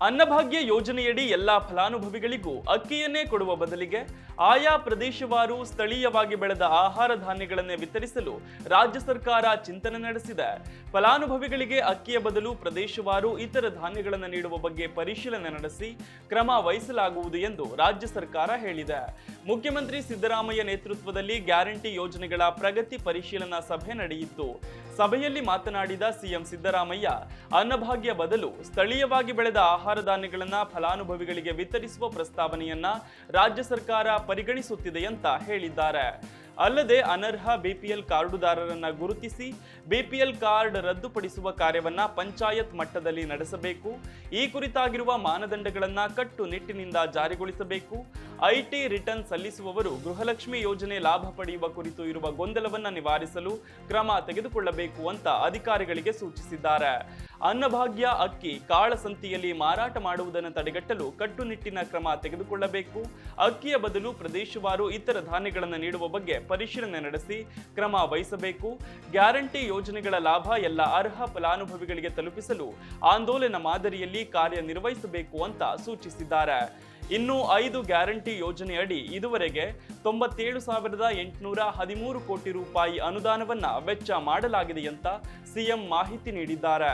ಅನ್ನಭಾಗ್ಯ ಯೋಜನೆಯಡಿ ಎಲ್ಲಾ ಫಲಾನುಭವಿಗಳಿಗೂ ಅಕ್ಕಿಯನ್ನೇ ಕೊಡುವ ಬದಲಿಗೆ ಆಯಾ ಪ್ರದೇಶವಾರು ಸ್ಥಳೀಯವಾಗಿ ಬೆಳೆದ ಆಹಾರ ಧಾನ್ಯಗಳನ್ನೇ ವಿತರಿಸಲು ರಾಜ್ಯ ಸರ್ಕಾರ ಚಿಂತನೆ ನಡೆಸಿದೆ. ಫಲಾನುಭವಿಗಳಿಗೆ ಅಕ್ಕಿಯ ಬದಲು ಪ್ರದೇಶವಾರು ಇತರ ಧಾನ್ಯಗಳನ್ನು ನೀಡುವ ಬಗ್ಗೆ ಪರಿಶೀಲನೆ ನಡೆಸಿ ಕ್ರಮ ವಹಿಸಲಾಗುವುದು ಎಂದು ರಾಜ್ಯ ಸರ್ಕಾರ ಹೇಳಿದೆ. ಮುಖ್ಯಮಂತ್ರಿ ಸಿದ್ದರಾಮಯ್ಯ ನೇತೃತ್ವದಲ್ಲಿ ಗ್ಯಾರಂಟಿ ಯೋಜನೆಗಳ ಪ್ರಗತಿ ಪರಿಶೀಲನಾ ಸಭೆ ನಡೆಯಿತು. ಸಭೆಯಲ್ಲಿ ಮಾತನಾಡಿದ ಸಿಎಂ ಸಿದ್ದರಾಮಯ್ಯ, ಅನ್ನಭಾಗ್ಯ ಬದಲು ಸ್ಥಳೀಯವಾಗಿ ಬೆಳೆದ ಆಹಾರ ಧಾನ್ಯಗಳನ್ನು ಫಲಾನುಭವಿಗಳಿಗೆ ವಿತರಿಸುವ ಪ್ರಸ್ತಾವನೆಯನ್ನ ರಾಜ್ಯ ಸರ್ಕಾರ ಪರಿಗಣಿಸುತ್ತಿದೆ ಅಂತ ಹೇಳಿದ್ದಾರೆ. ಅಲ್ಲದೆ ಅನರ್ಹ ಬಿಪಿಎಲ್ ಕಾರ್ಡುದಾರರನ್ನ ಗುರುತಿಸಿ ಬಿಪಿಎಲ್ ಕಾರ್ಡ್ ರದ್ದುಪಡಿಸುವ ಕಾರ್ಯವನ್ನ ಪಂಚಾಯತ್ ಮಟ್ಟದಲ್ಲಿ ನಡೆಸಬೇಕು. ಈ ಕುರಿತಾಗಿರುವ ಮಾನದಂಡಗಳನ್ನ ಕಟ್ಟುನಿಟ್ಟಿನಿಂದ ಜಾರಿಗೊಳಿಸಬೇಕು. ಐಟಿ ರಿಟರ್ನ್ ಸಲ್ಲಿಸುವವರು ಗೃಹಲಕ್ಷ್ಮಿ ಯೋಜನೆ ಲಾಭ ಪಡೆಯುವ ಕುರಿತು ಇರುವ ಗೊಂದಲವನ್ನ ನಿವಾರಿಸಲು ಕ್ರಮ ತೆಗೆದುಕೊಳ್ಳಬೇಕು ಅಂತ ಅಧಿಕಾರಿಗಳಿಗೆ ಸೂಚಿಸಿದ್ದಾರೆ. ಅನ್ನಭಾಗ್ಯ ಅಕ್ಕಿ ಕಾಳಸಂತೆಯಲ್ಲಿ ಮಾರಾಟ ಮಾಡುವುದನ್ನು ತಡೆಗಟ್ಟಲು ಕಟ್ಟುನಿಟ್ಟಿನ ಕ್ರಮ ತೆಗೆದುಕೊಳ್ಳಬೇಕು. ಅಕ್ಕಿಯ ಬದಲು ಪ್ರದೇಶವಾರು ಇತರ ಧಾನ್ಯಗಳನ್ನು ನೀಡುವ ಬಗ್ಗೆ ಪರಿಶೀಲನೆ ನಡೆಸಿ ಕ್ರಮ ವಹಿಸಬೇಕು. ಗ್ಯಾರಂಟಿ ಯೋಜನೆಗಳ ಲಾಭ ಎಲ್ಲ ಅರ್ಹ ಫಲಾನುಭವಿಗಳಿಗೆ ತಲುಪಿಸಲು ಆಂದೋಲನ ಮಾದರಿಯಲ್ಲಿ ಕಾರ್ಯನಿರ್ವಹಿಸಬೇಕು ಅಂತ ಸೂಚಿಸಿದ್ದಾರೆ. ಇನ್ನು 5 ಗ್ಯಾರಂಟಿ ಯೋಜನೆಯಡಿ ಇದುವರೆಗೆ 97,813 ಕೋಟಿ ರೂಪಾಯಿ ಅನುದಾನವನ್ನ ವೆಚ್ಚ ಮಾಡಲಾಗಿದೆ ಅಂತ ಸಿಎಂ ಮಾಹಿತಿ ನೀಡಿದ್ದಾರೆ.